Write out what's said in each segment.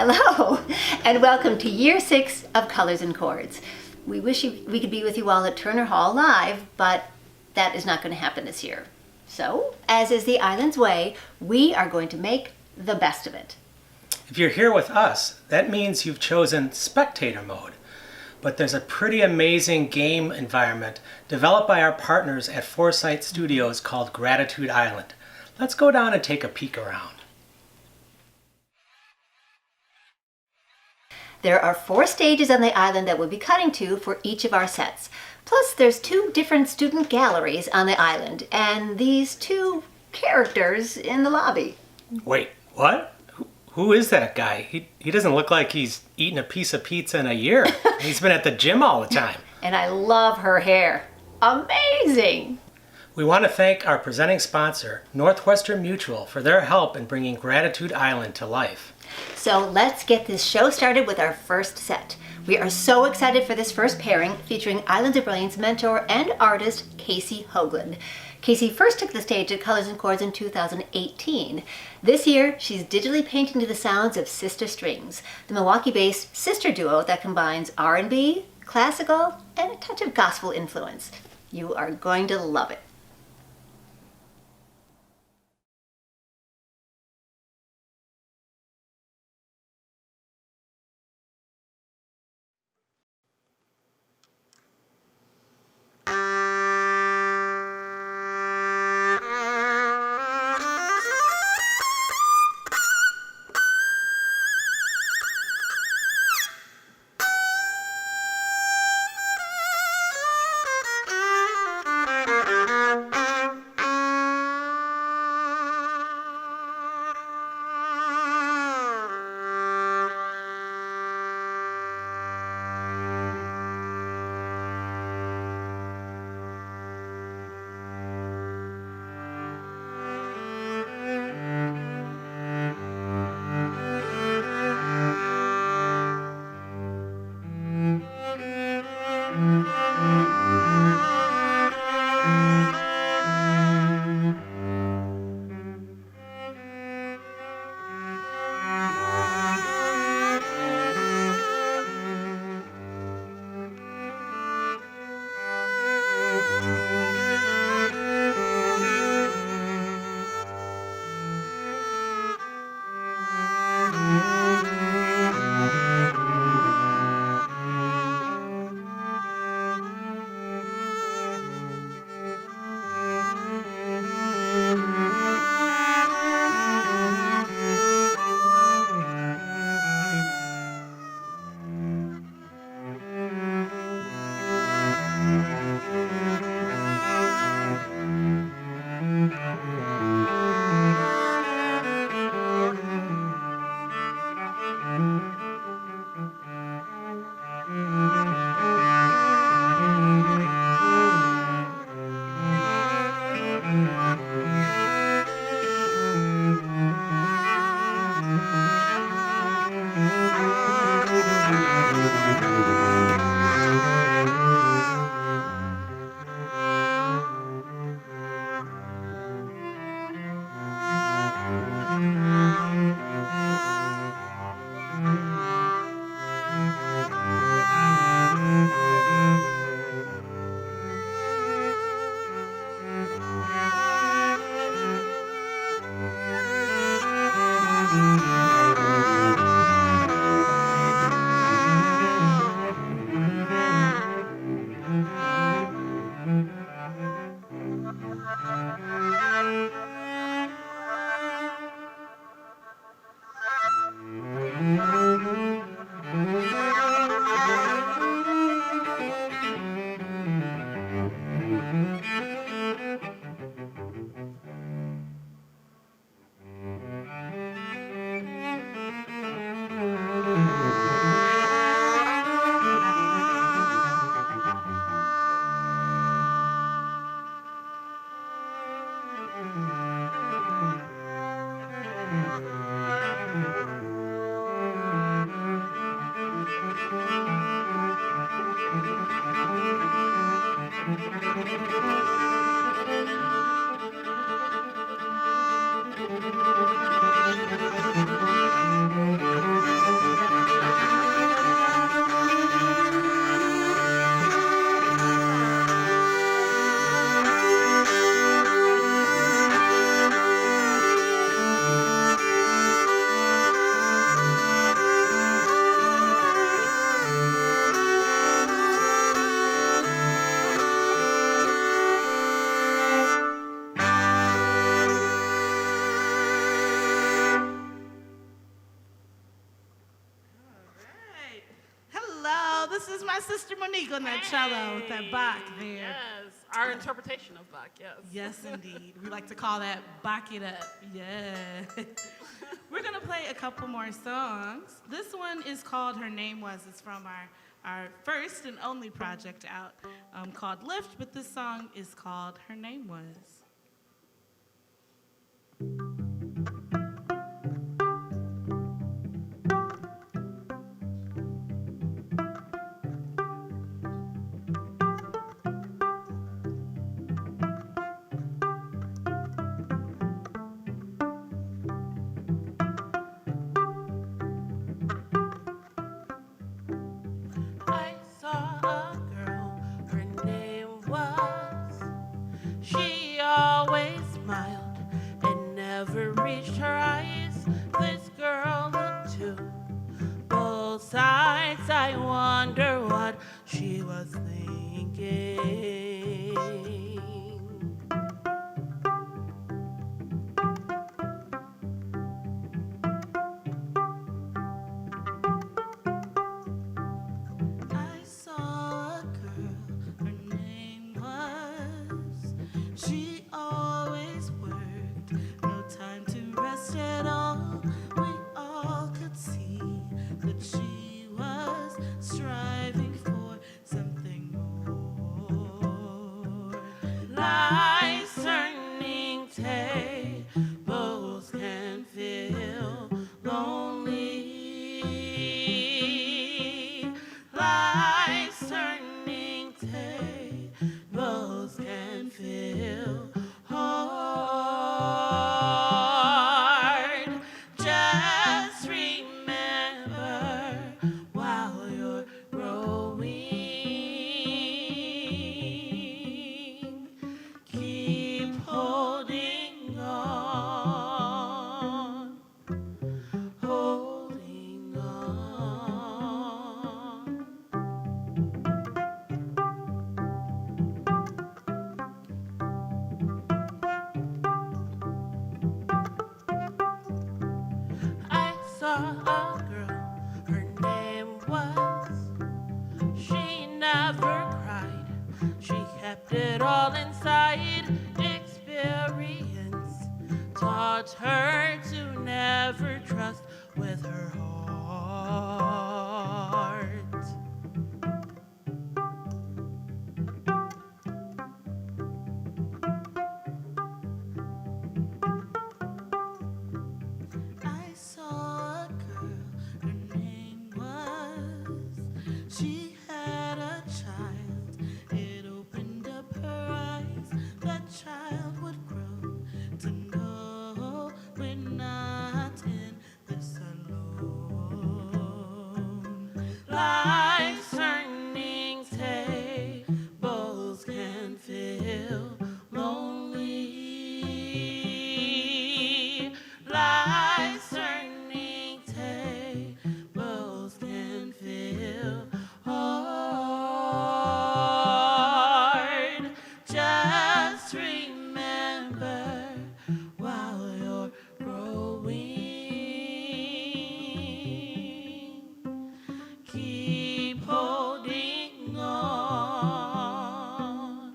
Hello, and welcome to Year 6 of Colors and Chords. We wish we could be with you all at Turner Hall live, but that is not going to happen this year. So, as is the island's way, we are going to make the best of it. If you're here with us, that means you've chosen spectator mode. But there's a pretty amazing game environment developed by our partners at Foresight Studios called Gratitude Island. Let's go down and take a peek around. There are 4 stages on the island that we'll be cutting to for each of our sets. Plus, there's 2 different student galleries on the island, and these 2 characters in the lobby. Wait, what? Who is that guy? He doesn't look like he's eaten a piece of pizza in a year. He's been at the gym all the time. And I love her hair. Amazing! We want to thank our presenting sponsor, Northwestern Mutual, for their help in bringing Gratitude Island to life. So let's get this show started with our first set. We are so excited for this first pairing featuring Islands of Brilliance mentor and artist Casey Hoaglund. Casey first took the stage at Colors and Chords in 2018. This year, she's digitally painting to the sounds of SistaStrings, the Milwaukee-based sister duo that combines R&B, classical, and a touch of gospel influence. You are going to love it. my sister Monique on that cello with that Bach there. Yes, our interpretation of Bach, yes. Yes, indeed. We like to call that Bach it up. Yeah. We're going to play a couple more songs. This one is called Her Name Was. It's from our first and only project out called Lift, but this song is called Her Name Was. I saw a girl, her name was. She always smiled and never reached her eyes. This girl looked to both sides. I wonder what she was thinking. I saw a girl, her name was. She always worked, no time to rest at all. We all could see that she was striving for something more. Life's turning tables can feel lonely. Life's turning tables can feel hard. Just remember while you're growing, keep holding on, holding on. I saw a girl, her name was. She never cried, she kept it all inside. Experience taught her to never trust with her heart. I saw a girl, her name was. She had a child, it opened up her eyes. That child would grow to know we're not in this alone. Life's turning tables can feel lonely. Life's turning tables can feel hard. Just remember while you're growing, keep holding on,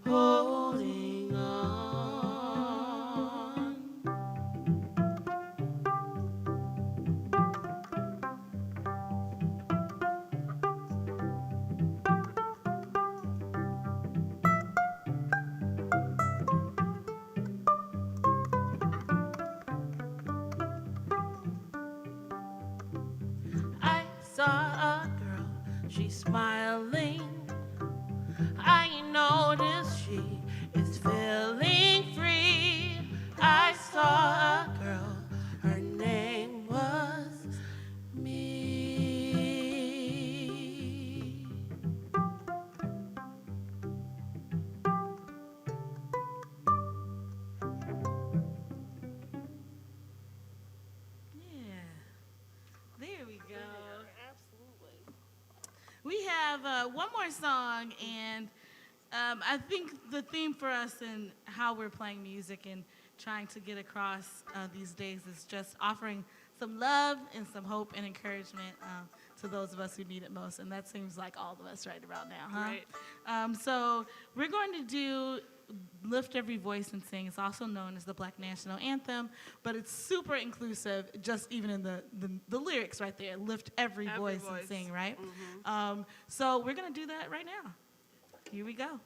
holding on. I saw a girl, she's smiling. I noticed she is feeling free. I saw a girl, her name was me. Yeah. There we go. Absolutely. We have one more song, and I think the theme for us and how we're playing music and trying to get across these days is just offering some love and some hope and encouragement to those of us who need it most, and that seems like all of us right about now, huh? Right. So we're going to do Lift Every Voice and Sing. It's also known as the Black National Anthem, but it's super inclusive, just even in the lyrics right there. Lift every voice and sing, right? So we're going to do that right now. Here we go.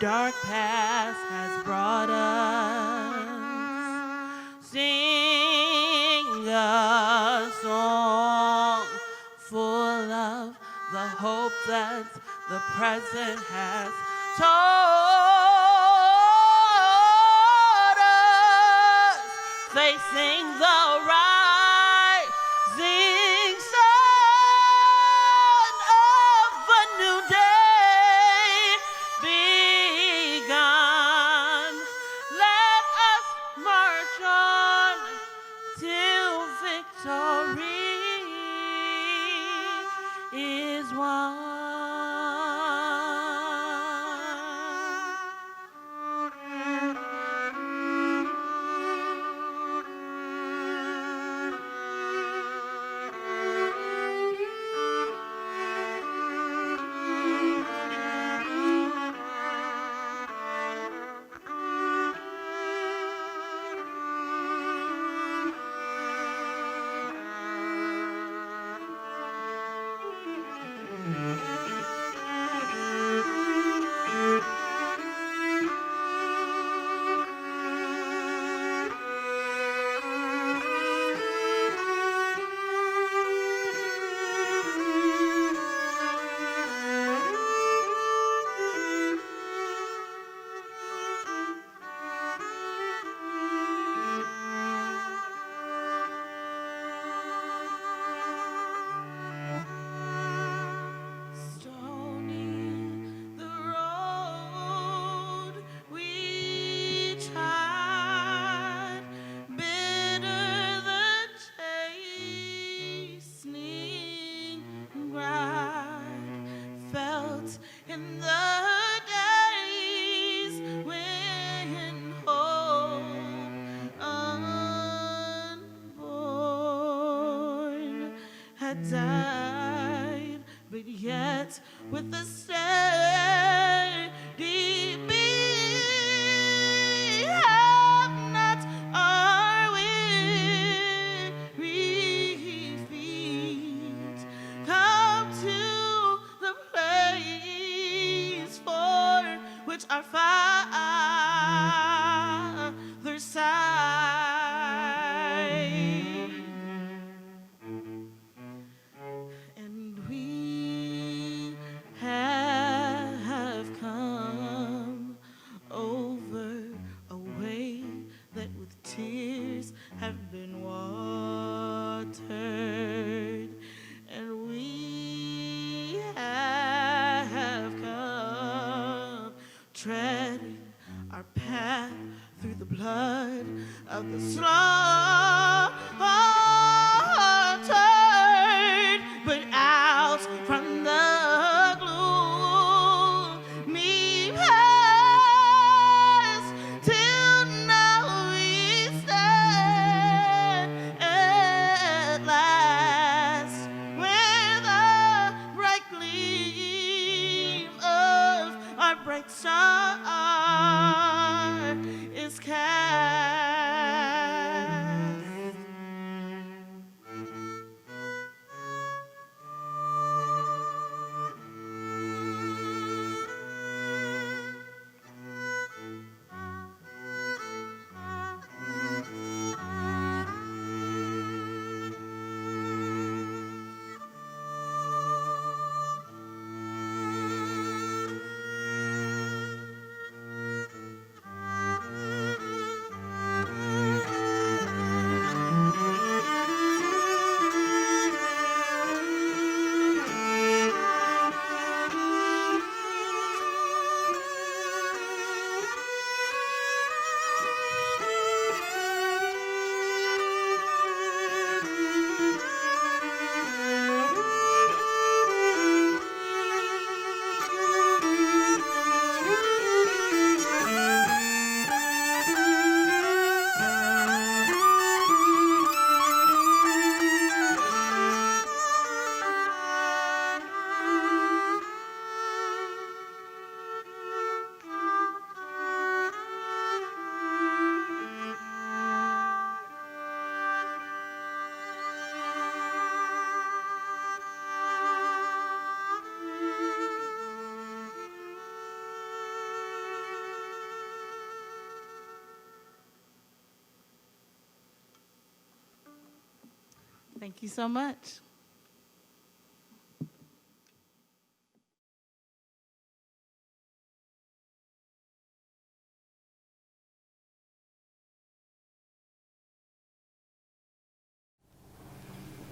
Dark past has brought us. Sing a song full of the hope that the present has taught us. Facing the rising sun of a new day. Died, but yet with the steady beat have not our weary feet come to the place for which our Father sighed. Have been watered, and we have come treading our path through the blood of the slaughtered, but out from the gloomy past till now we stand. star is cast. Thank you so much.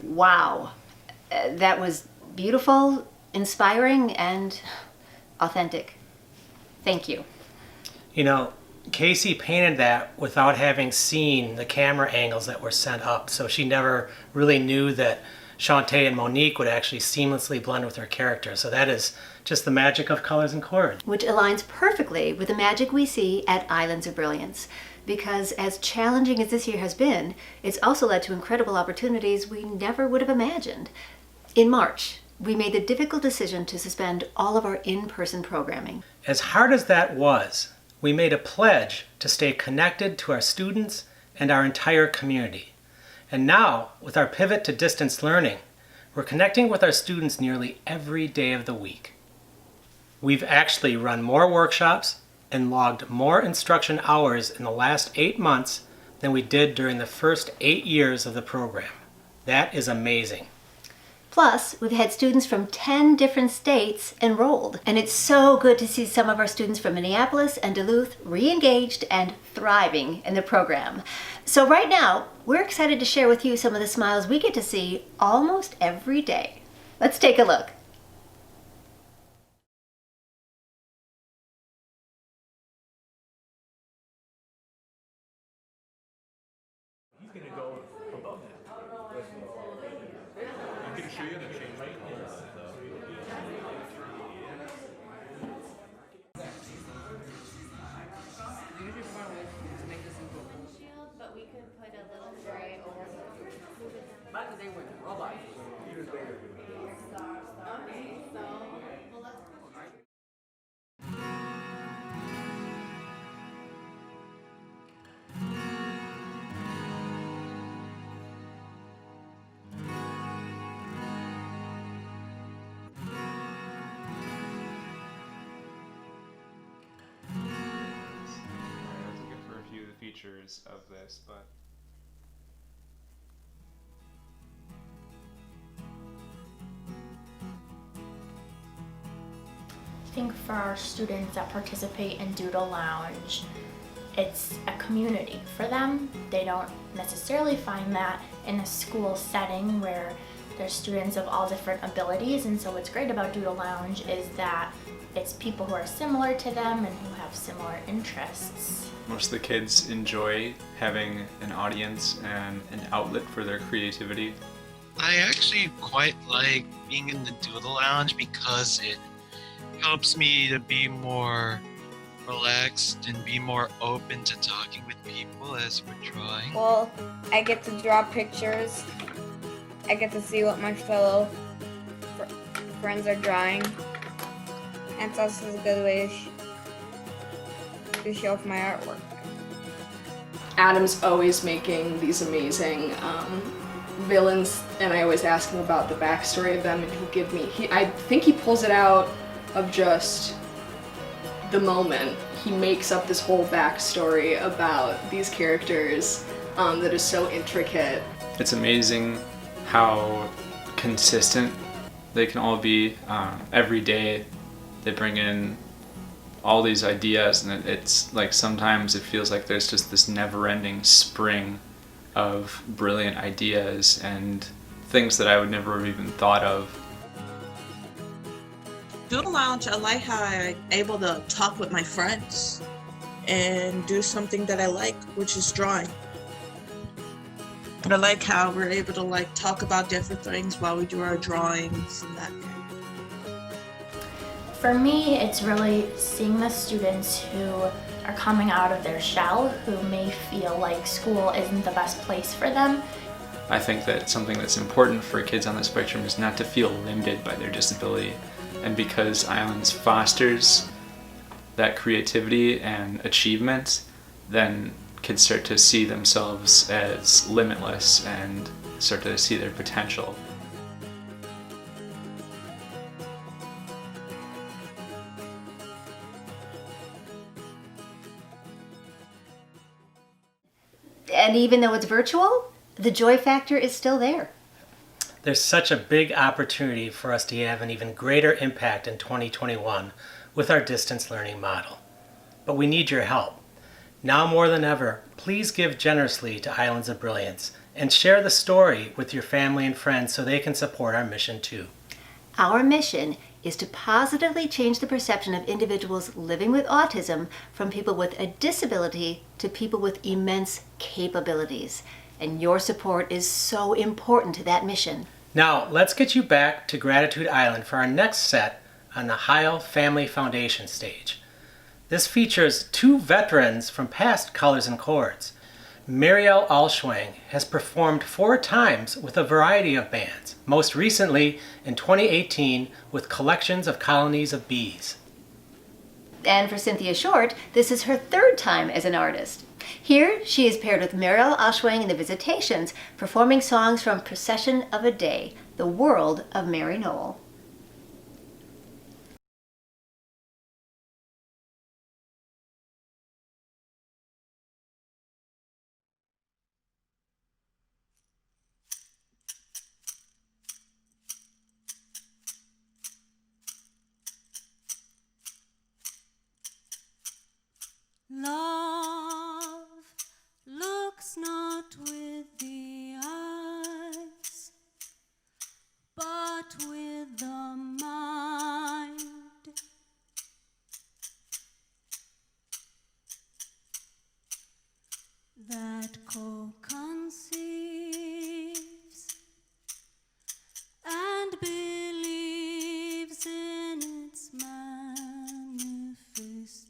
Wow. That was beautiful, inspiring, and authentic. Thank you. You know, Casey painted that without having seen the camera angles that were sent up, so she never really knew that Shantae and Monique would actually seamlessly blend with her character. So that is just the magic of Colors and Chords. Which aligns perfectly with the magic we see at Islands of Brilliance. Because as challenging as this year has been, it's also led to incredible opportunities we never would have imagined. In March, we made the difficult decision to suspend all of our in-person programming. As hard as that was, we made a pledge to stay connected to our students and our entire community. And now, with our pivot to distance learning, we're connecting with our students nearly every day of the week. We've actually run more workshops and logged more instruction hours in the last 8 months than we did during the first 8 years of the program. That is amazing. Plus, we've had students from 10 different states enrolled. And it's so good to see some of our students from Minneapolis and Duluth re-engaged and thriving in the program. So right now, we're excited to share with you some of the smiles we get to see almost every day. Let's take a look. He's gonna go above that. I'm gonna show you how to change my colors. But we could put a little gray over Back in the day when robots. I was looking for a few of the features of this, but I think for our students that participate in Doodle Lounge, it's a community for them. They don't necessarily find that in a school setting where there's students of all different abilities, and so what's great about Doodle Lounge is that it's people who are similar to them and who have similar interests. most of the kids enjoy having an audience and an outlet for their creativity. I actually quite like being in the Doodle Lounge because it helps me to be more relaxed and be more open to talking with people as we're drawing. Well, I get to draw pictures. I get to see what my fellow friends are drawing. And it's also a good way to to show off my artwork. Adam's always making these amazing villains, and I always ask him about the backstory of them, and he'll give me, I think he pulls it out of just the moment. He makes up this whole backstory about these characters that is so intricate. It's amazing how consistent they can all be. Every day they bring in all these ideas, and it's like sometimes it feels like there's just this never-ending spring of brilliant ideas and things that I would never have even thought of. Doodle Lounge, I like how I'm able to talk with my friends and do something that I like, which is drawing. And I like how we're able to like talk about different things while we do our drawings and that kind of. For me, it's really seeing the students who are coming out of their shell, who may feel like school isn't the best place for them. I think that something that's important for kids on the spectrum is not to feel limited by their disability. And because Islands fosters that creativity and achievement, then kids start to see themselves as limitless and start to see their potential. And even though it's virtual, the joy factor is still there. There's such a big opportunity for us to have an even greater impact in 2021 with our distance learning model. But we need your help. Now more than ever, please give generously to Islands of Brilliance and share the story with your family and friends so they can support our mission too. Our mission is to positively change the perception of individuals living with autism from people with a disability to people with immense capabilities. And your support is so important to that mission. Now, let's get you back to Gratitude Island for our next set on the Heil Family Foundation stage. This features two veterans from past Colors and Chords. Marielle Allschwang has performed 4 times with a variety of bands, most recently in 2018 with Collections of Colonies of Bees. And for Cynthia Short, this is her 3rd time as an artist. Here, she is paired with Marielle Allschwang in the Visitations, performing songs from Procession of a Day, The World of Mary Noel. Love looks not with the eyes, but with the mind. That co-conceives and believes in its manifestations.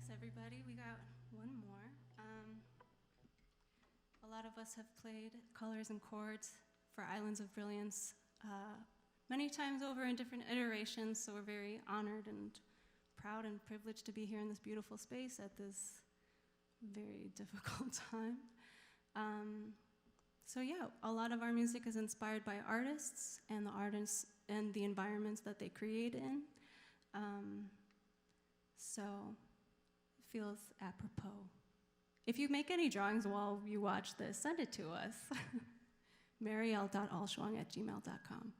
Thanks, everybody. We got one more. A lot of us have played Colors and Chords for Islands of Brilliance many times over in different iterations, so we're very honored and proud and privileged to be here in this beautiful space at this very difficult time. So yeah, a lot of our music is inspired by artists and the artists and the environments that they create in. So it feels apropos. If you make any drawings while you watch this, send it to us. Marielle.allschwang@gmail.com.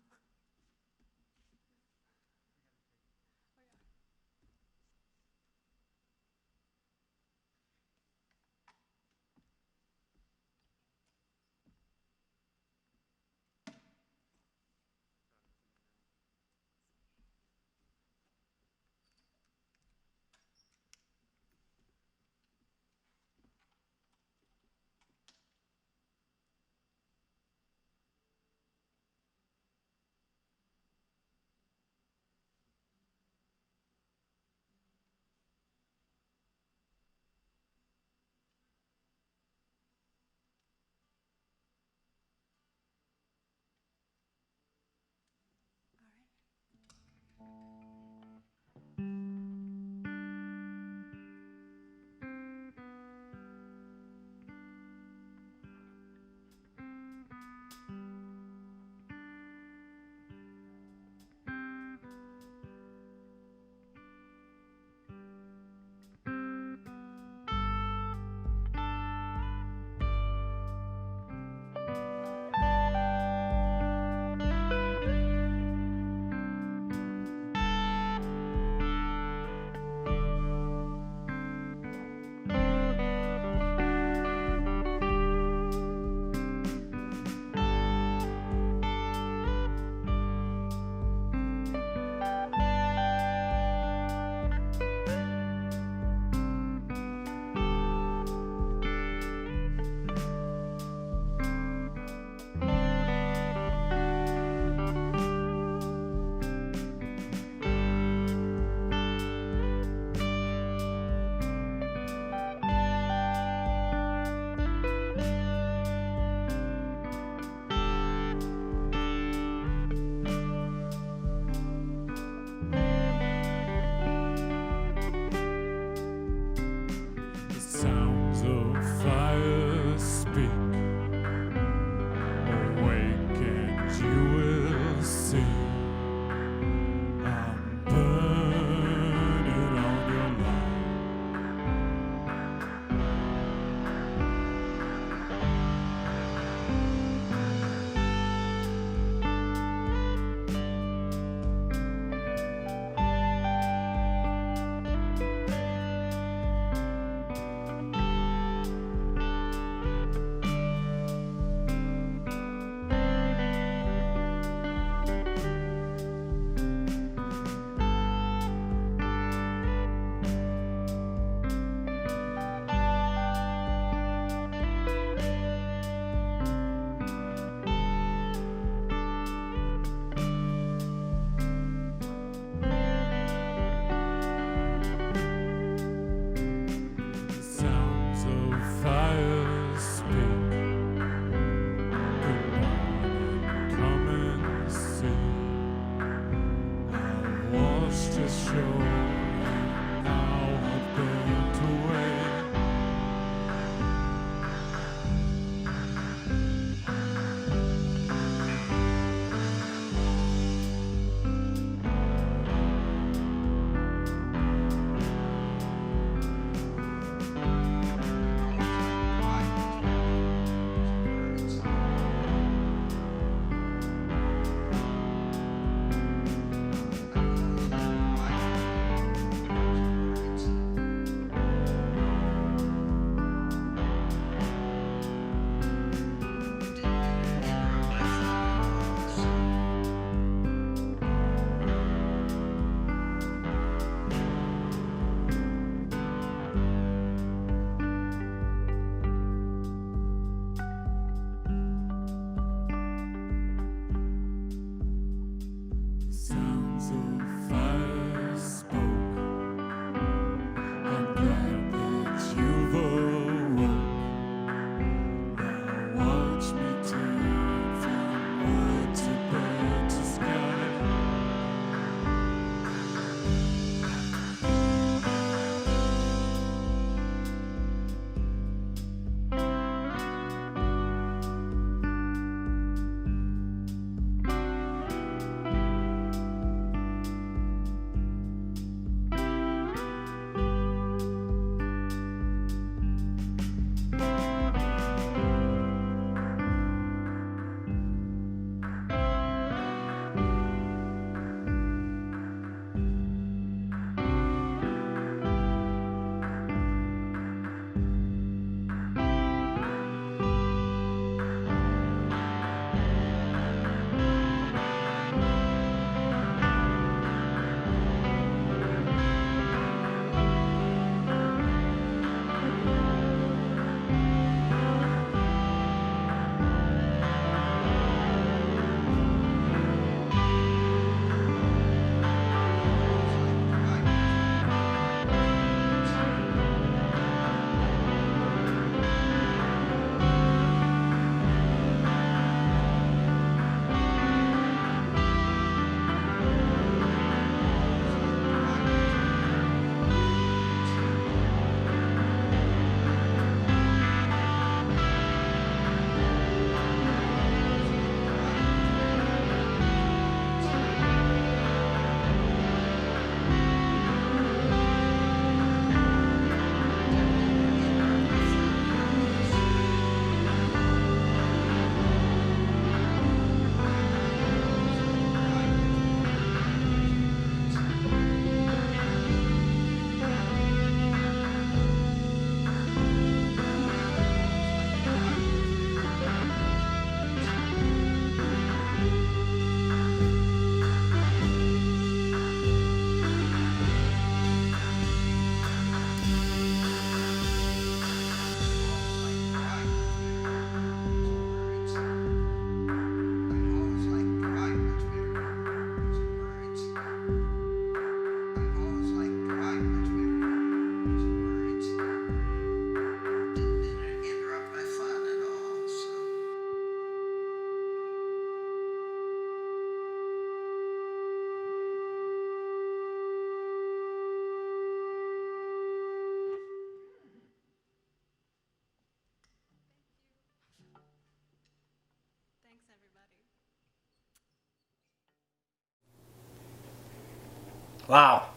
Wow,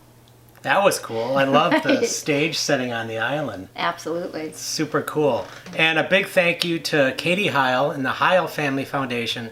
that was cool. I love the stage setting on the island. Absolutely. Super cool. And a big thank you to Katie Heil and the Heil Family Foundation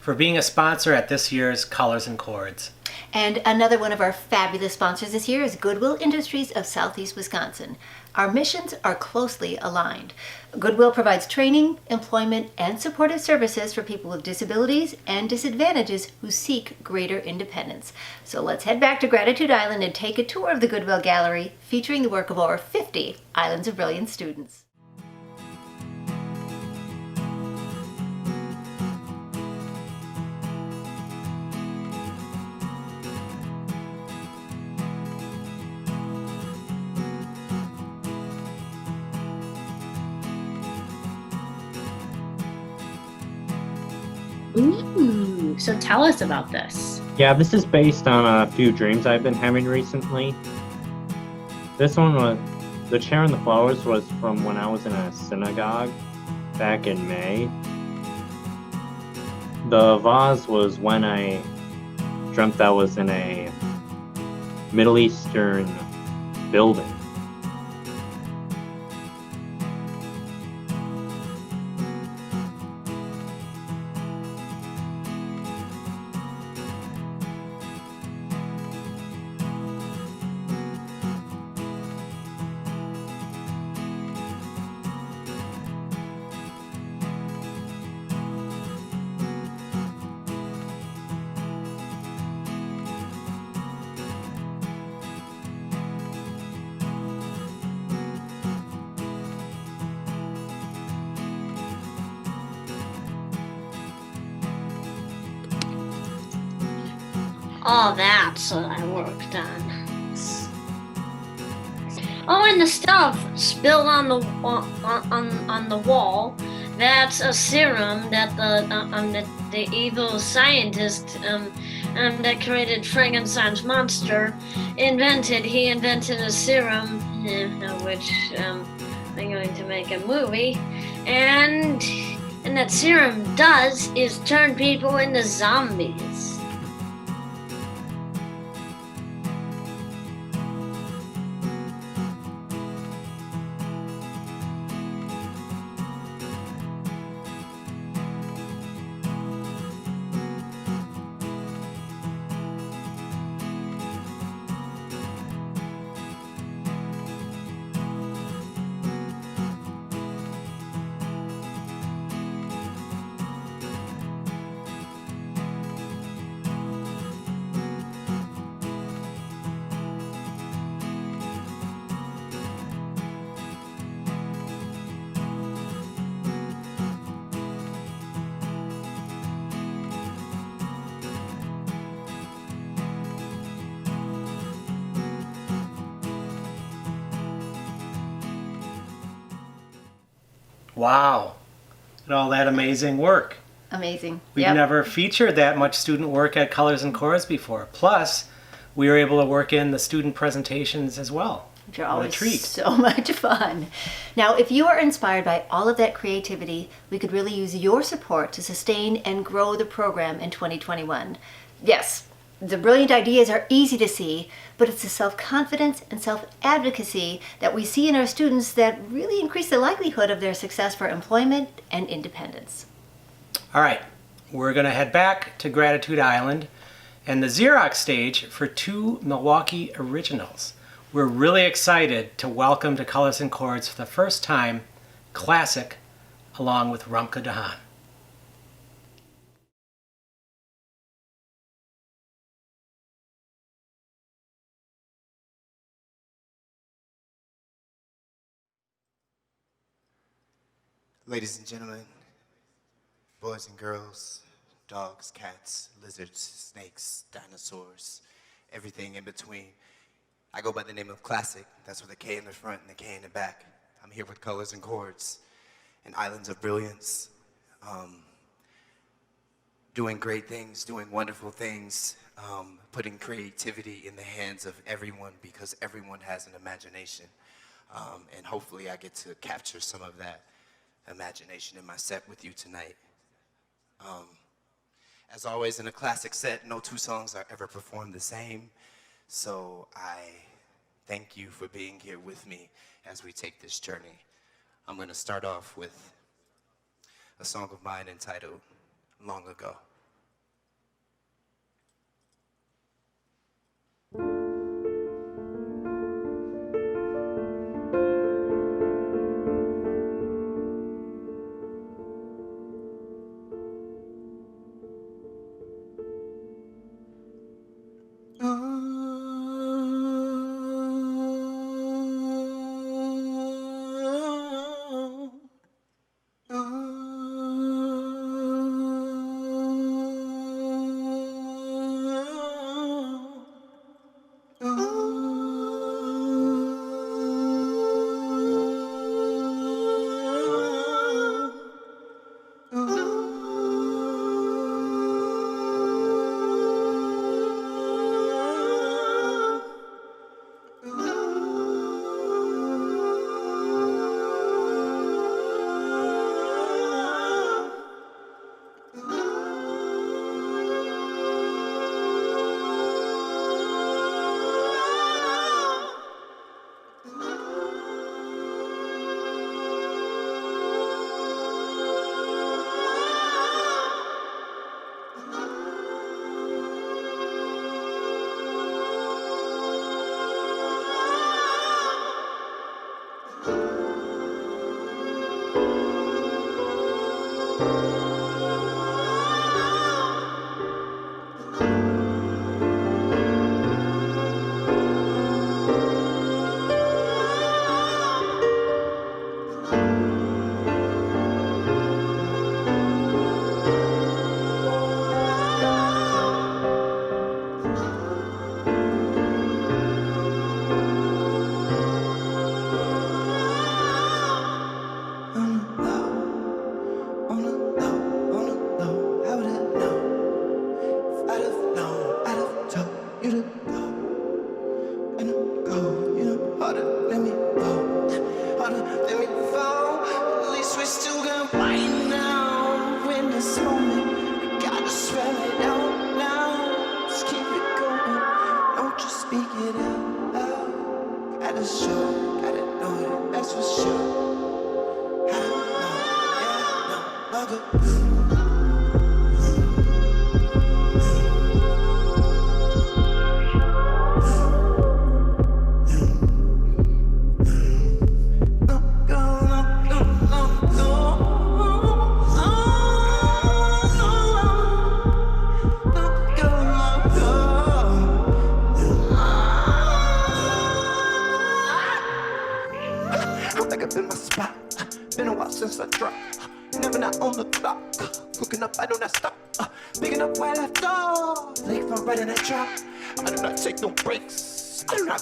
for being a sponsor at this year's Colors and Chords. And another one of our fabulous sponsors this year is Goodwill Industries of Southeast Wisconsin. Our missions are closely aligned. Goodwill provides training, employment, and supportive services for people with disabilities and disadvantages who seek greater independence. So let's head back to Gratitude Island and take a tour of the Goodwill Gallery, featuring the work of over 50 Islands of Brilliance students. Ooh, so tell us about this. Yeah, this is based on a few dreams I've been having recently. This one was, the chair and the flowers was from when I was in a synagogue back in May. The vase was when I dreamt I was in a Middle Eastern building. Oh, that's what I worked on. Oh, and the stuff spilled on the on the wall. That's a serum that the evil scientist that created Frankenstein's monster invented. He invented a serum, which I'm going to make a movie, and that serum does is turn people into zombies. Wow, and all that amazing work. Amazing. We've never featured that much student work at Colors and Chords before. Plus, we were able to work in the student presentations as well. Which are always so much fun. Now, if you are inspired by all of that creativity, we could really use your support to sustain and grow the program in 2021. Yes, the brilliant ideas are easy to see, but it's the self-confidence and self-advocacy that we see in our students that really increase the likelihood of their success for employment and independence. All right, we're going to head back to Gratitude Island and the Xerox stage for 2 Milwaukee originals. We're really excited to welcome to Colors and Chords for the first time Klassik along with Romke de Haan. Ladies and gentlemen, boys and girls, dogs, cats, lizards, snakes, dinosaurs, everything in between. I go by the name of Klassik. That's with a K in the front and a K in the back. I'm here with Colors and Chords and Islands of Brilliance. Doing great things, doing wonderful things, putting creativity in the hands of everyone because everyone has an imagination. And hopefully I get to capture some of that imagination in my set with you tonight. As always in a Klassik set, no 2 songs are ever performed the same. So I thank you for being here with me as we take this journey. I'm going to start off with a song of mine entitled Long Ago.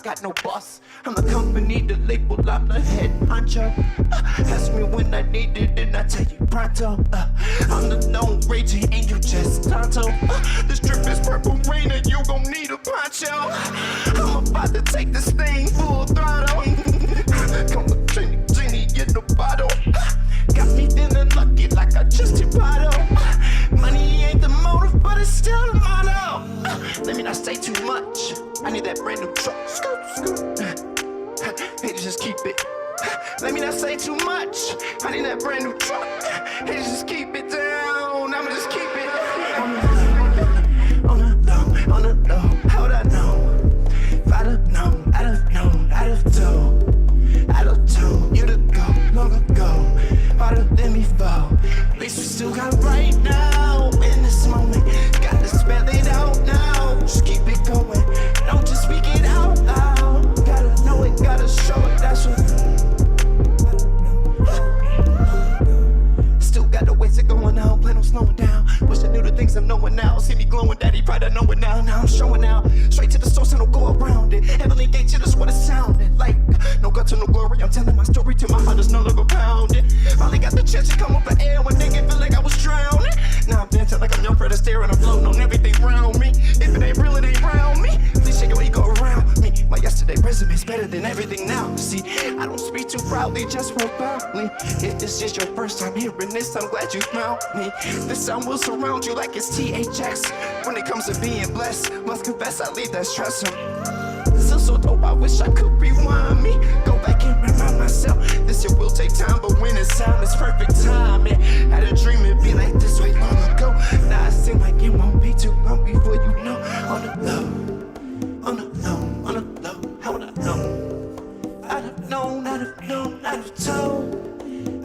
Got no boss, I'm the company, the label, I'm the head honcho. Ask me when I need it and I tell you pronto. I'm the known raging angel, just tonto. This trip is purple rain and you gon' need a poncho. I'm about to take this thing full throttle. Come with genie in the bottle. Got me feeling lucky like I just hit bottle. Money ain't the motive, but it's still the motto. Let me not say too much. I need that brand new truck. Hey, just keep it. Let me not say too much. I need that brand new truck. Hey, just keep it down. I'ma just keep it on the low. How would I know? If I'd have known, I'd have told you to go long ago. Harder than before. At least we still got right now in this moment. Got to spell it out now. Just keep it going. Don't just speak it out loud. Gotta know it, gotta show it. That's what. Still got the ways it going now. Plan on slowing down. Wish I knew the things I'm knowing now. See me glowing, daddy, pride I know it now. Now I'm showing out. Straight to the source and don't go around it. Heavenly gate, just what it sounded like. No gut to no glory. I'm telling my story till my heart is no longer pounding. Finally got the chance to come up for air when nigga feel like I was drowning. Now I'm dancing like I'm young Fred Astaire and I'm floating on everything around me. If it ain't real, it ain't round me. Please shake it when you go around me. My yesterday resume's better than everything now. See, I don't speak too proudly, just roll proudly. If this is your first time hearing this, I'm glad you found me. This sound will surround you like it's THX. When it comes to being blessed, must confess I leave that stress. This is so dope, I wish I could rewind me. Go back and remind myself, this year will take time, but when it's sound, it's perfect timing. Had a dream it'd be like this way long ago. Now it seems like it won't be too long before you know. On the low, on the low, on the low, how would I know? I'd have known, I'd have known, I'd have told,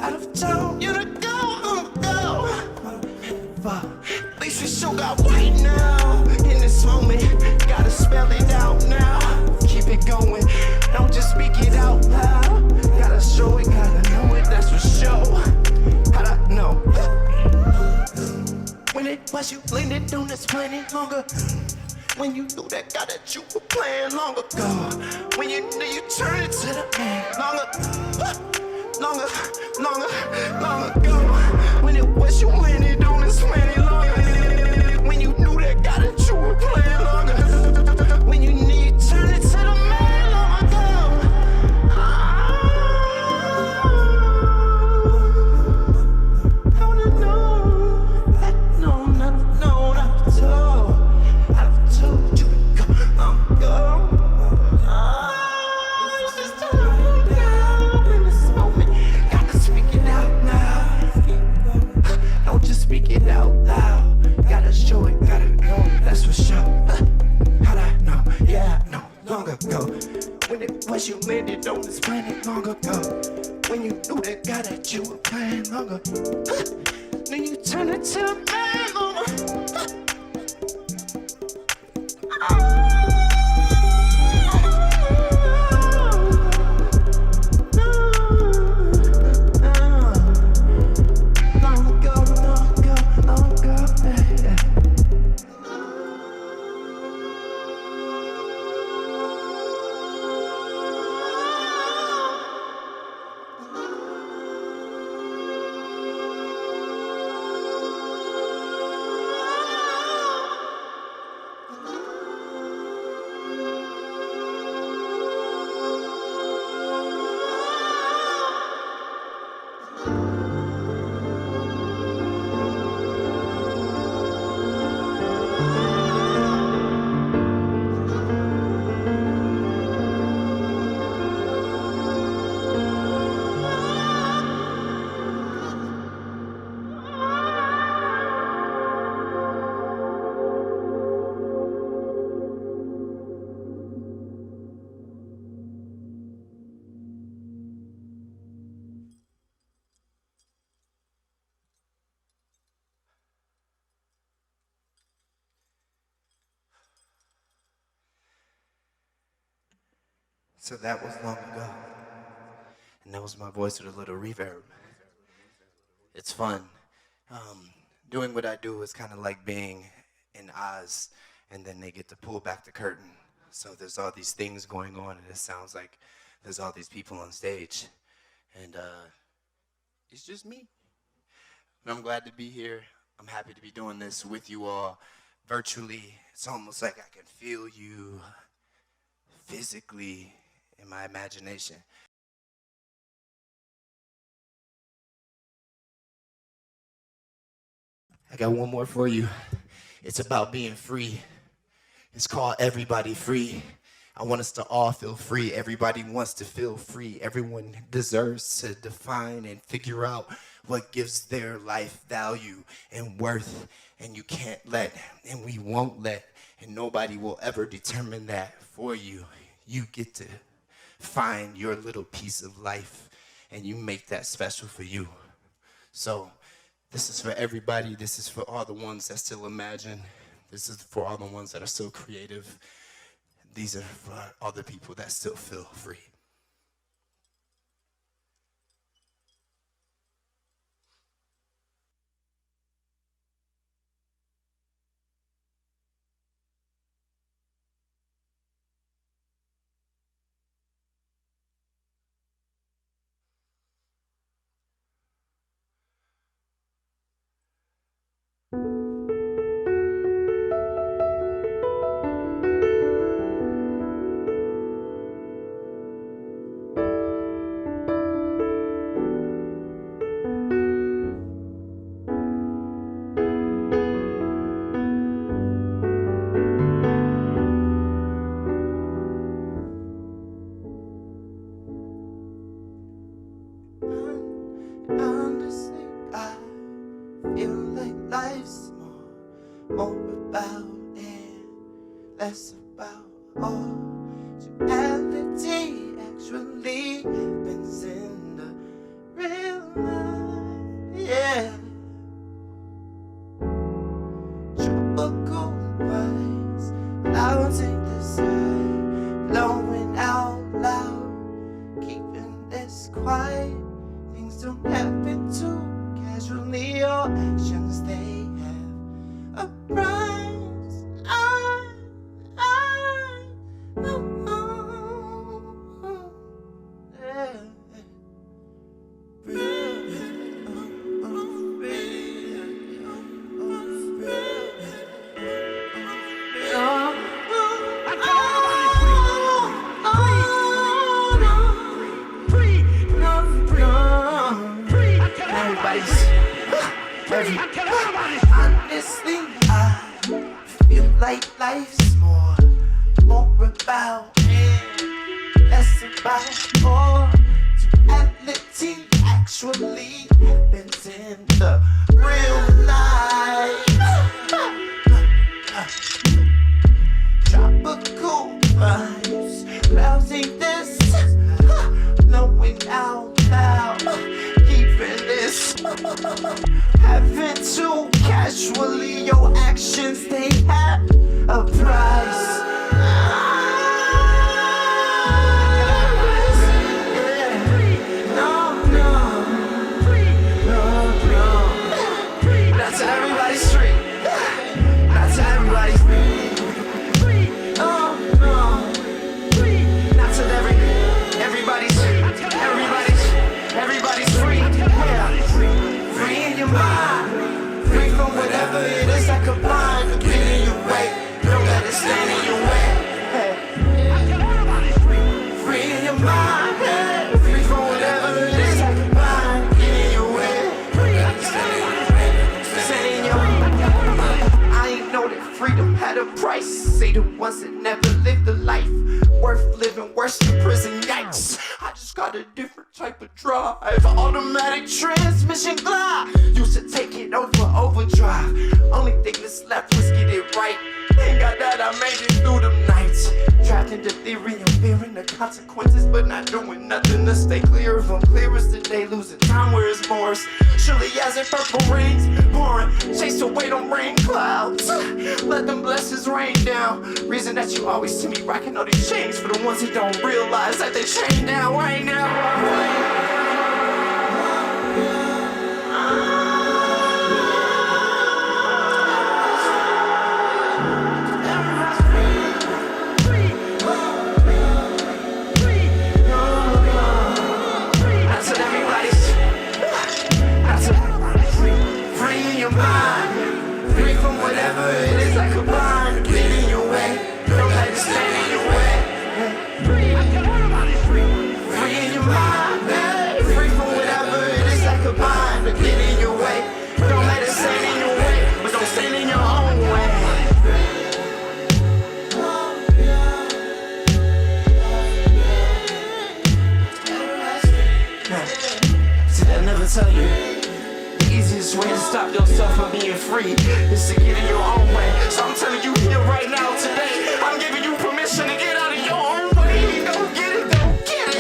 I'd have told you to go, go. At least we sure got white now. In this moment, gotta spell it out now. Keep it going, don't just speak it out loud. Gotta show it, gotta know it, that's for sure. How'd I know? When it was you landed on this planet longer. When you knew that guy that you were playing long ago. When you knew you turned it to the man longer ago. When it was you landed on this planet longer. When you knew that guy that you were playing longer. When you knew you turned it to the man long ago. How would I know? I'd known, I'd told. I've told you to go long ago. It's just time now in this moment. Gotta speak it out now. Don't just speak it out loud. Gotta show it, gotta know it, that's for sure. How'd I know? Yeah, I know, long ago. When it was you landed on this planet long ago. When you knew that guy that you were playing long ago. Then you turn it to a man, mama. So that was long ago. And that was my voice with a little reverb. It's fun. Doing what I do is kind of like being in Oz, and then they get to pull back the curtain. So there's all these things going on, and it sounds like there's all these people on stage. And it's just me. But I'm glad to be here. I'm happy to be doing this with you all virtually. It's almost like I can feel you physically in my imagination. I got one more for you. It's about being free. It's called Everybody Free. I want us to all feel free. Everybody wants to feel free. Everyone deserves to define and figure out what gives their life value and worth. And you can't let, and we won't let, and nobody will ever determine that for you. You get to find your little piece of life, and you make that special for you. So this is for everybody. This is for all the ones that still imagine. This is for all the ones that are still creative. These are for all the people that still feel free. feel like life's more about and less about all. Reality actually happens in the real life, yeah. Tropical vibes, clouds in the sky, blowing out loud, keeping this quiet. Things don't happen too casually, or actions they have a price. Honestly, I feel like life's more about and less about more. Duality actually happens in the real life. Tropical vibes, clouding this, blowing out loud, keeping this. Having to casually, your actions they have a price. Not to everybody's street. Not to everybody's free. Not to everybody's free. Yeah. Free in your mind. Free from whatever it is that combine. Get in your way. Don't let it stand in your way. Hey. Free in your mind. Hey. Free from whatever it is that combine. Get in your way. Don't let it stand in your way. Stand in your. I ain't know that freedom had a price. Say the ones that never lived a life worth living, worse than prison. Yikes. I just got a different type of drive. Automatic transmission glide. Used to take it over overdrive. Only thing that's left was get it right. Ain't got that, I made it through the nights. Trapped in delirium, fearing the consequences, but not doing nothing to stay clear of them. Clear as the day, losing time where it's Morris. Surely as if purple rains pouring, chase away them rain clouds. Let them blessings rain down. Reason that you always see me rocking all these chains for the ones who don't realize that they chain down right now. Free from whatever it is I combine. Get in your way. Don't let it stand in your way. Free in your mind. Free from whatever it is I combine. Get in your way. Don't let it stand in your way. But don't stand in your own way. Did I never tell you? Easiest way to stop yourself from being free is to get in your own way. So I'm telling you here right now today, I'm giving you permission to get out of your own way. Go get it, go get it.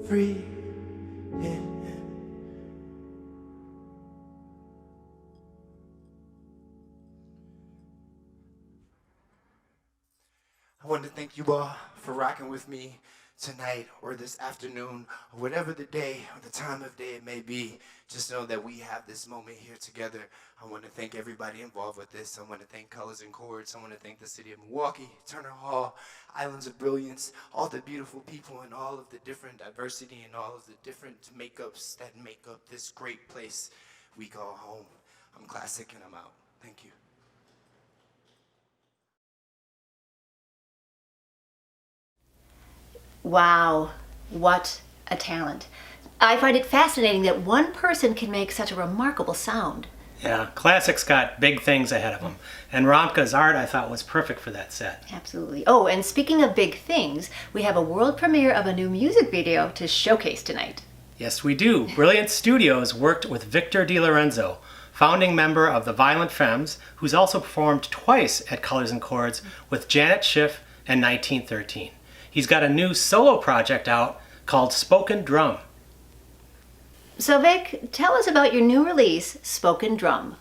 Free, yeah. I wanted to thank you all for rocking with me tonight or this afternoon or whatever the day or the time of day it may be, just know that we have this moment here together. I want to thank everybody involved with this. I want to thank Colors and Chords. I want to thank the city of Milwaukee, Turner Hall, Islands of Brilliance, all the beautiful people and all of the different diversity and all of the different makeups that make up this great place we call home. I'm Klassik and I'm out. Thank you. Wow, what a talent. I find it fascinating that one person can make such a remarkable sound. Yeah, Klassik's got big things ahead of him. And Romke's art, I thought, was perfect for that set. Absolutely. Oh, and speaking of big things, we have a world premiere of a new music video to showcase tonight. Yes, we do. Brilliance Studios worked with Victor DeLorenzo, founding member of the Violent Femmes, who's also performed twice at Colors and Chords with Janet Schiff and 1913. He's got a new solo project out called Spoken Drum. So Vic, tell us about your new release, Spoken Drum.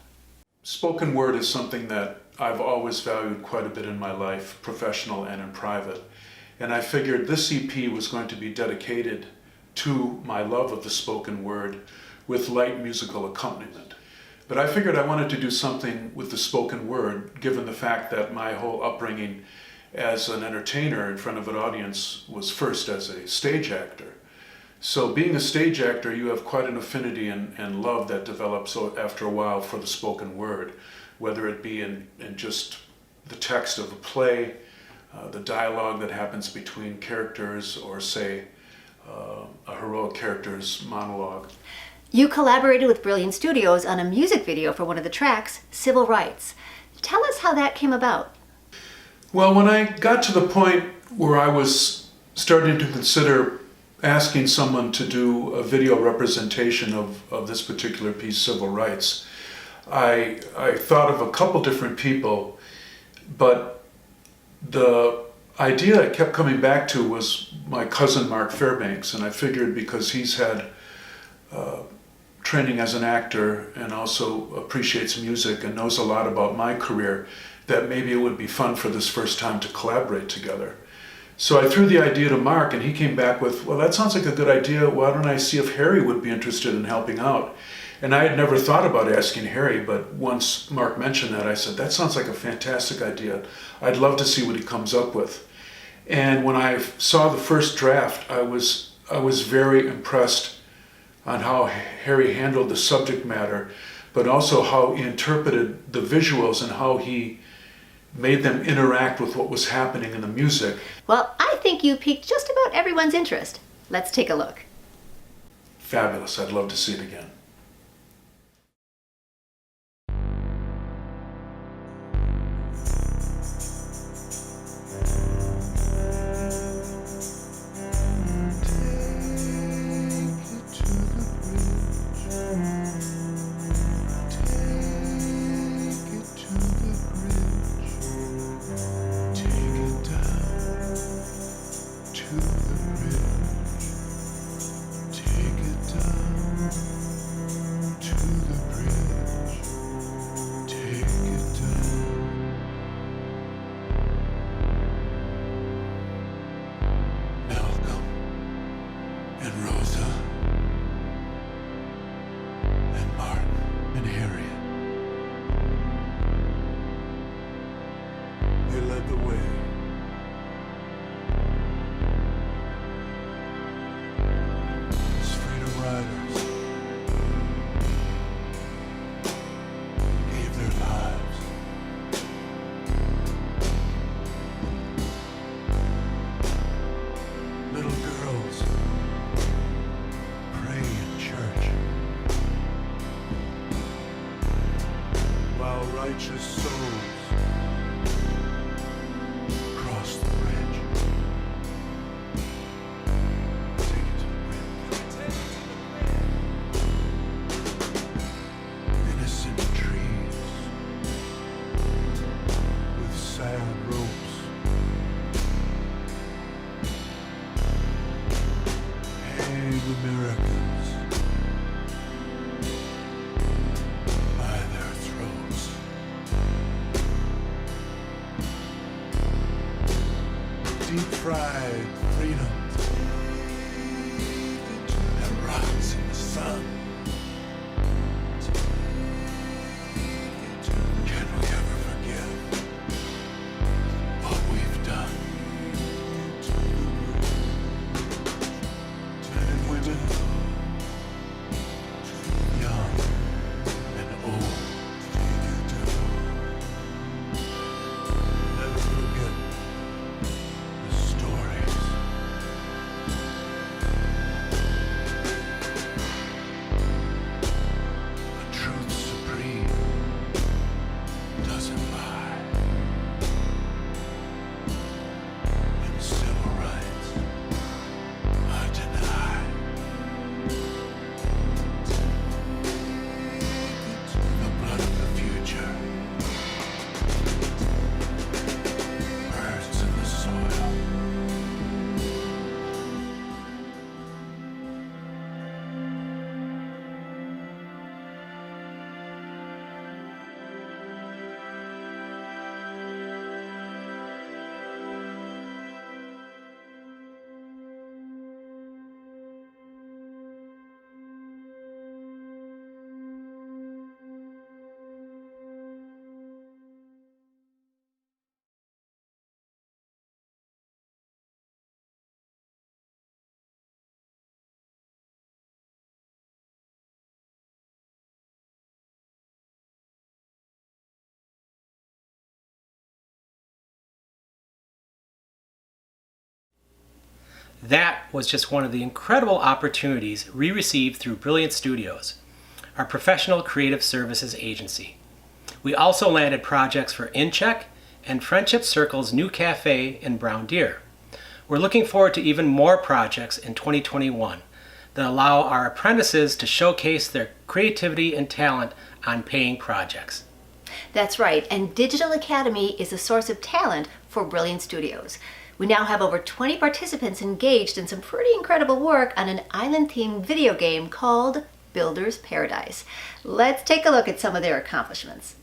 Spoken word is something that I've always valued quite a bit in my life, professional and in private. And I figured this EP was going to be dedicated to my love of the spoken word with light musical accompaniment. But I figured I wanted to do something with the spoken word, given the fact that my whole upbringing as an entertainer in front of an audience was first as a stage actor. So being a stage actor, you have quite an affinity and love that develops after a while for the spoken word, whether it be in just the text of a play, the dialogue that happens between characters, or say a heroic character's monologue. You collaborated with Brilliance Studios on a music video for one of the tracks, Civil Rights. Tell us how that came about. Well, when I got to the point where I was starting to consider asking someone to do a video representation of this particular piece, Civil Rights, I thought of a couple different people, but the idea I kept coming back to was my cousin Mark Fairbanks, and I figured because he's had training as an actor and also appreciates music and knows a lot about my career, that maybe it would be fun for this first time to collaborate together. So I threw the idea to Mark, and he came back with, well, that sounds like a good idea. Why don't I see if Harry would be interested in helping out? And I had never thought about asking Harry, but once Mark mentioned that, I said, that sounds like a fantastic idea. I'd love to see what he comes up with. And when I saw the first draft, I was very impressed on how Harry handled the subject matter, but also how he interpreted the visuals and how he made them interact with what was happening in the music. Well, I think you piqued just about everyone's interest. Let's take a look. Fabulous. I'd love to see it again. Righteous souls cross the bridge. Take it to the bridge. Innocent trees with sad ropes. Hang Americans by their throats. Deep-fried freedom. That was just one of the incredible opportunities we received through Brilliance Studios, our professional creative services agency. We also landed projects for InCheck and Friendship Circle's new cafe in Brown Deer. We're looking forward to even more projects in 2021 that allow our apprentices to showcase their creativity and talent on paying projects. That's right, and Digital Academy is a source of talent for Brilliant Studios. We now have over 20 participants engaged in some pretty incredible work on an island-themed video game called Builder's Paradise. Let's take a look at some of their accomplishments.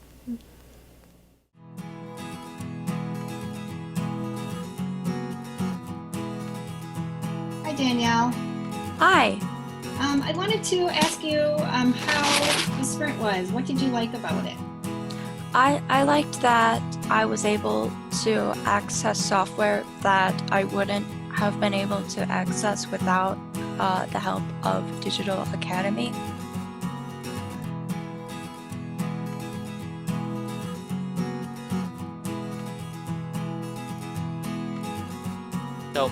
Hi, Danielle. Hi. I wanted to ask you how the sprint was. What did you like about it? I liked that I was able to access software that I wouldn't have been able to access without the help of Digital Academy. So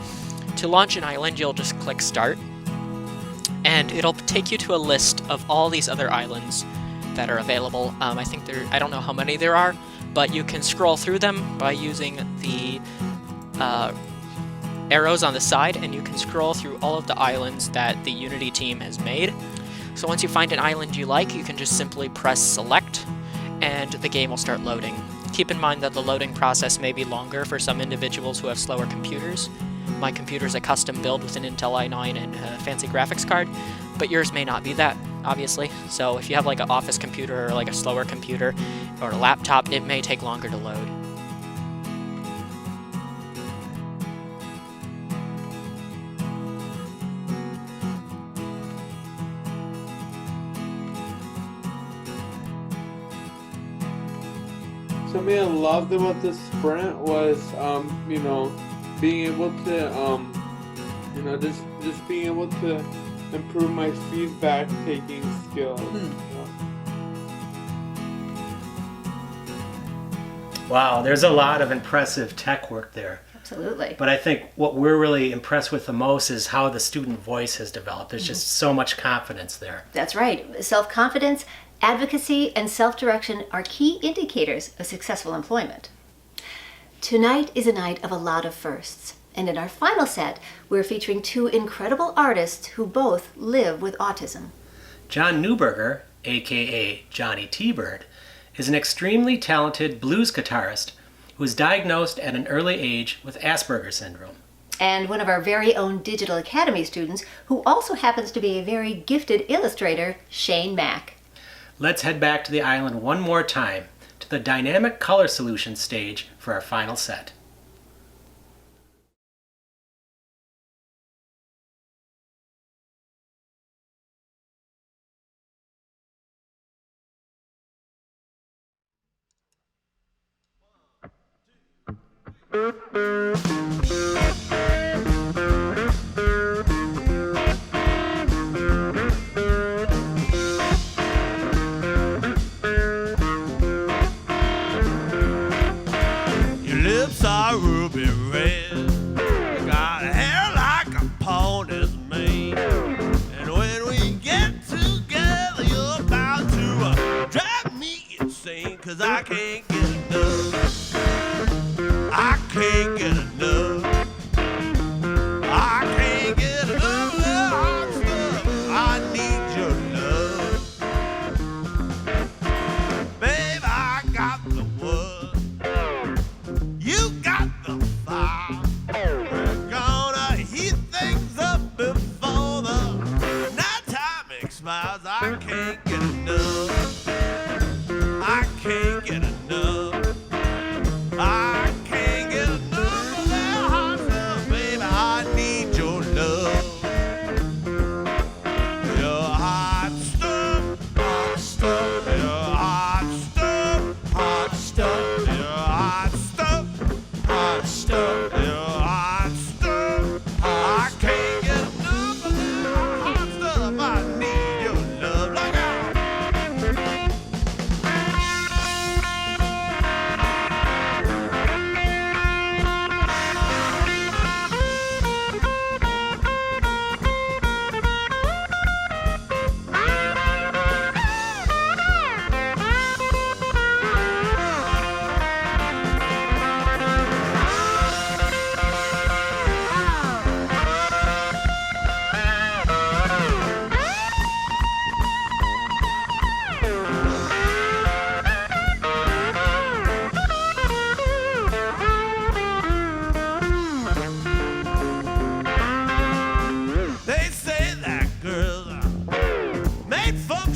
to launch an island, you'll just click Start, and it'll take you to a list of all these other islands that are available. I don't know how many there are, but you can scroll through them by using the arrows on the side, and you can scroll through all of the islands that the Unity team has made. So once you find an island you like, you can just simply press Select, and the game will start loading. Keep in mind that the loading process may be longer for some individuals who have slower computers. My computer's a custom build with an Intel i9 and a fancy graphics card, but yours may not be that, obviously. So if you have like an office computer or like a slower computer or a laptop, it may take longer to load. Something I loved about the sprint was, being able to, just being able to improve my feedback taking skills. Wow, there's a lot of impressive tech work there. Absolutely. But I think what we're really impressed with the most is how the student voice has developed. There's just so much confidence there. That's right. Self-confidence, advocacy, and self-direction are key indicators of successful employment. Tonight is a night of a lot of firsts. And in our final set, we're featuring two incredible artists who both live with autism. John Neuberger, aka Jonny T-Bird, is an extremely talented blues guitarist who was diagnosed at an early age with Asperger's syndrome. And one of our very own Digital Academy students who also happens to be a very gifted illustrator, Shayne Mack. Let's head back to the island one more time to the Dynamic Color Solutions stage for our final set. Your lips are ruby red. You got hair like a pony's mane. And when we get together, you're about to drive me insane. 'Cause I can't get enough. I can't get enough. I can't get enough of that hot stuff. I need your love. Babe, I got the wood. You got the fire. We're gonna heat things up before the nighttime expires. I can't get enough. I can't get enough.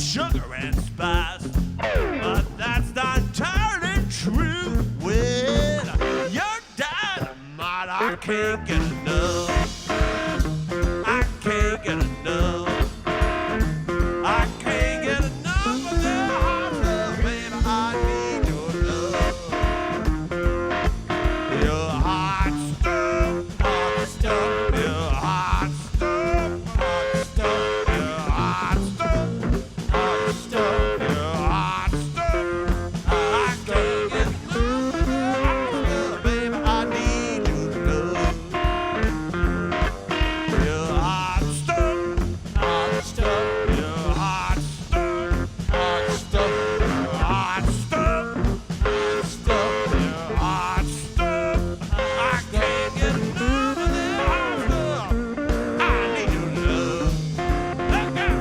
sugar and spice. But that's not entirely true. Well, you're dynamite, I can't get enough. I can't get enough. I can't get enough of that hot love, baby. I need your love. Your hot stuff, hot stuff, your hot stuff, hot stuff, your hot stuff, hot stuff, your hot stuff. I can't get enough of that hot love, baby. I need your love. Your hot stuff, hot stuff, your hot stuff, hot stuff, your hot stuff, hot stuff, your hot stuff. I can't get enough of that hot stuff. I need your love. Look out.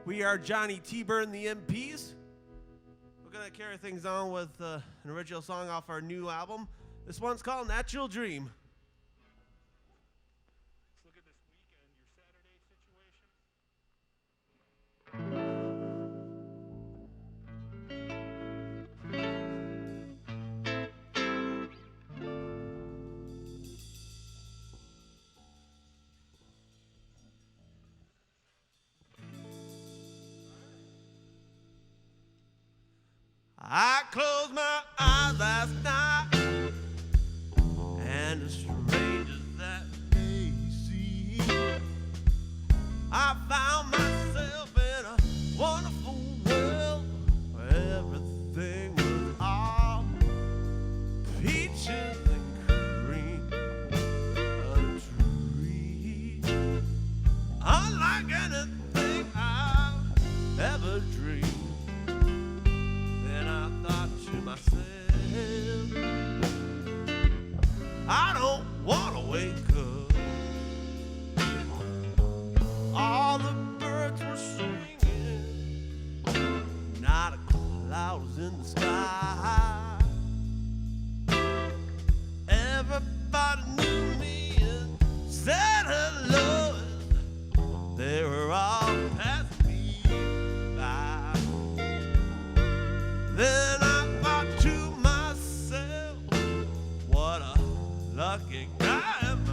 We are Jonny T-Bird and the MPs. We're going to carry things on with an original song off our new album. This one's called Natural Dream. I closed my eyes last night, and the strangers that they see, I found myself in a wonderful world where everything was all peaches and cream on a tree, unlike anything I've ever dreamed. Myself, I don't wanna wake up. All the birds were singing, not a cloud was in the sky. Everybody knew me and said hello. They were all passing me by. Then lucky guy am I.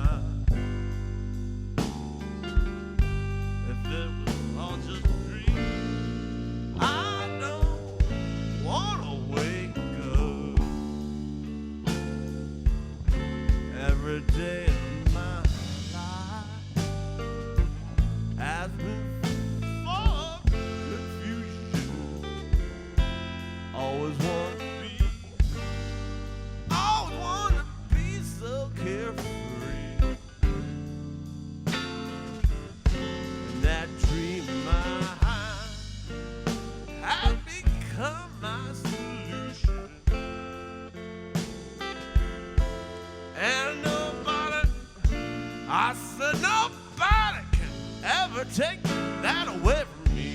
If it was all just a dream, I don't wanna wake up. Every day of my life has been full of confusion. Always want so carefree. And that dream of mine has become my solution. And nobody, I said nobody can ever take that away from me.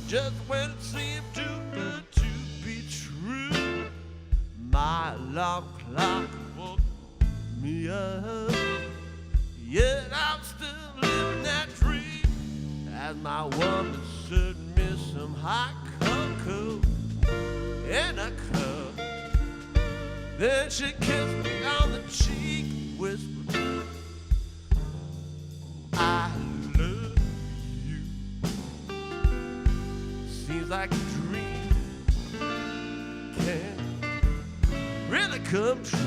Just when it seemed too good to be true, my alarm clock woke me up. Yet I'm still living that dream as my woman served me some hot cocoa in a cup. Then she kissed me on the cheek and whispered, I love like a dream can really come true.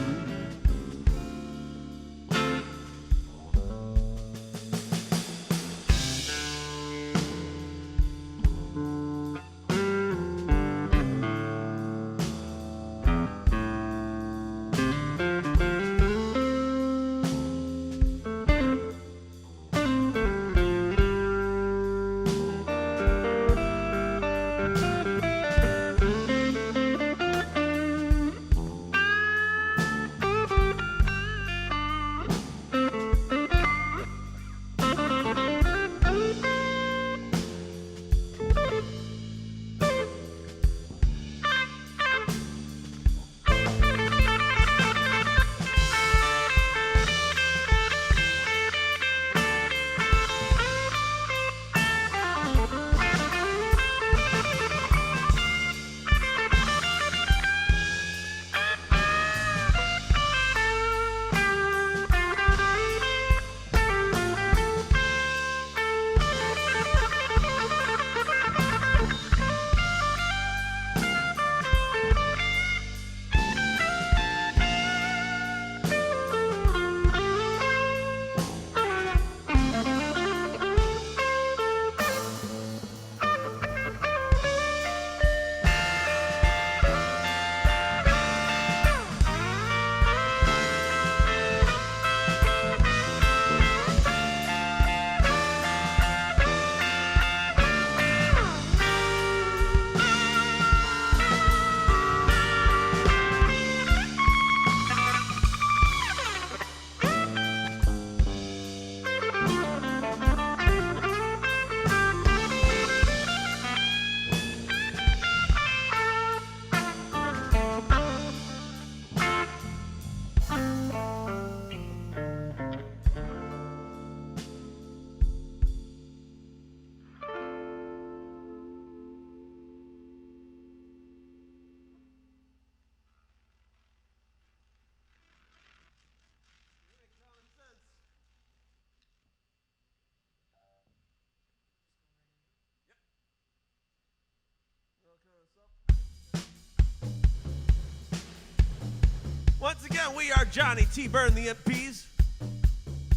Once again, we are Jonny T-Bird and the MPs.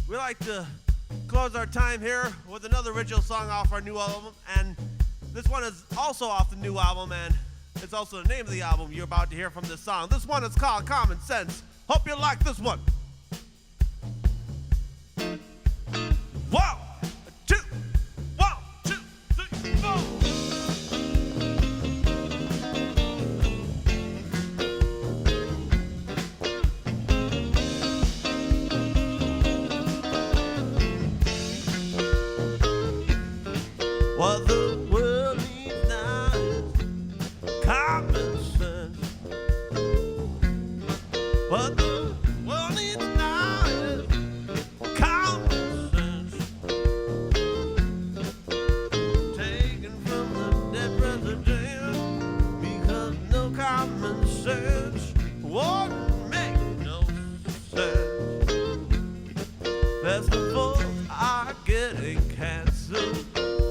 We like to close our time here with another original song off our new album, and this one is also off the new album, and it's also the name of the album you're about to hear from this song. This one is called Common Sense. Hope you like this one. 1, 2, 1, 2, 3, 4. What the world needs now is common sense. What the world needs now is common sense. Taken from the dead president, because no common sense wouldn't make no sense. Festivals are getting canceled.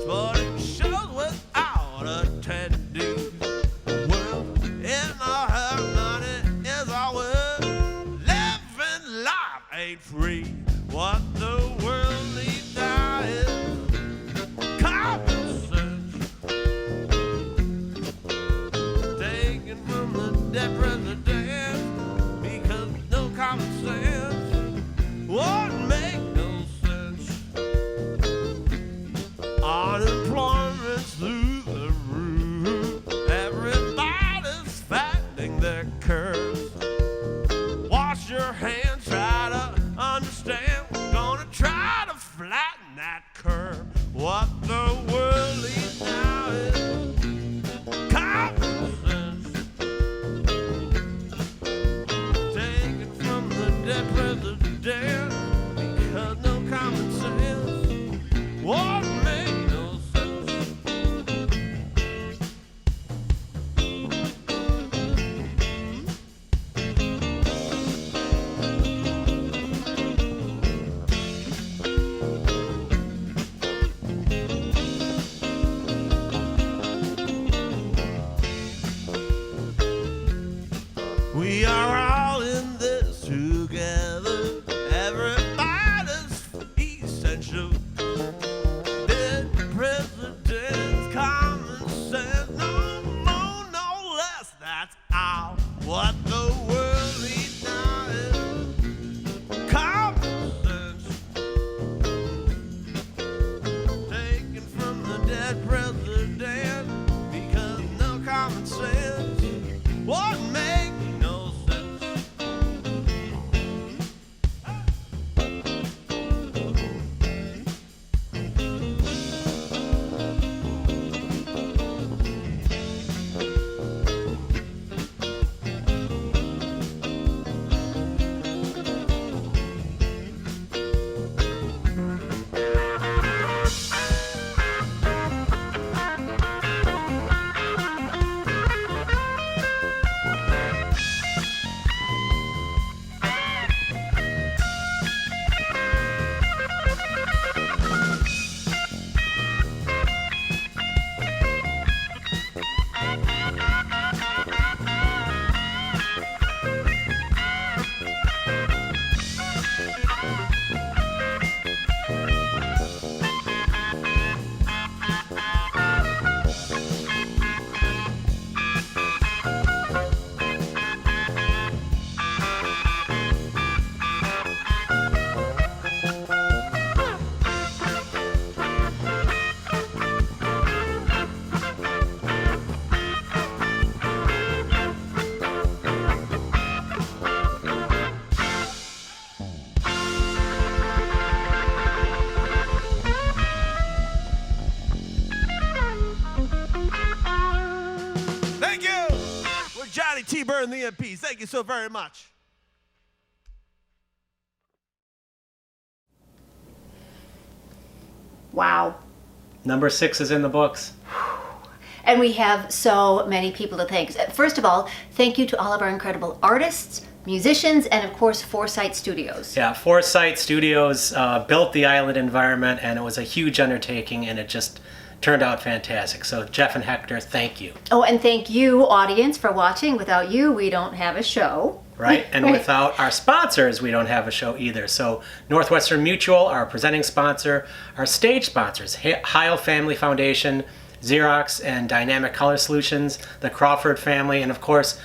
Sporting shows that president because no common sense won't make no sense. Thank you. We're Jonny T-Bird and the MPs. Thank you so very much. Wow. Number 6 is in the books. And we have so many people to thank. First of all, thank you to all of our incredible artists, musicians, and of course, Foresight Studios. Yeah, Foresight Studios built the island environment, and it was a huge undertaking, and it just turned out fantastic. So Jeff and Hector, thank you. Oh, and thank you, audience, for watching. Without you, we don't have a show. Right, and without our sponsors, we don't have a show either. So Northwestern Mutual, our presenting sponsor, our stage sponsors, Heil Family Foundation, Xerox and Dynamic Color Solutions, the Crawford family, and of course,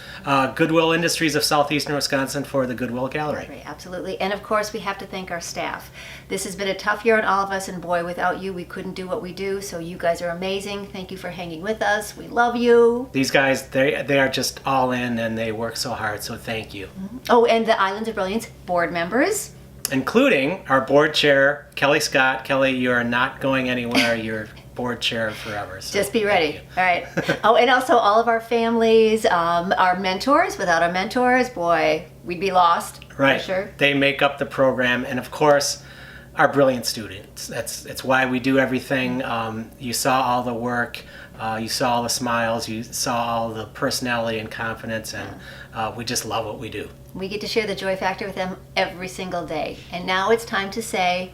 Goodwill Industries of Southeastern Wisconsin for the Goodwill Gallery. Absolutely. And of course, we have to thank our staff. This has been a tough year on all of us, and boy, without you, we couldn't do what we do. So you guys are amazing. Thank you for hanging with us. We love you. These guys, they are just all in, and they work so hard, so thank you. Oh, and the Islands of Brilliance board members. Including our board chair, Kelly Scott. Kelly, you are not going anywhere. You're board chair forever. So just be ready. All right. Oh, and also all of our families, our mentors. Without our mentors, boy, we'd be lost. Right. For sure. They make up the program, and of course, our brilliant students. It's why we do everything. You saw all the work. You saw all the smiles. You saw all the personality and confidence, and we just love what we do. We get to share the joy factor with them every single day. And now it's time to say,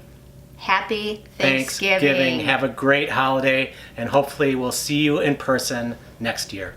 Happy Thanksgiving. Have a great holiday, and hopefully we'll see you in person next year.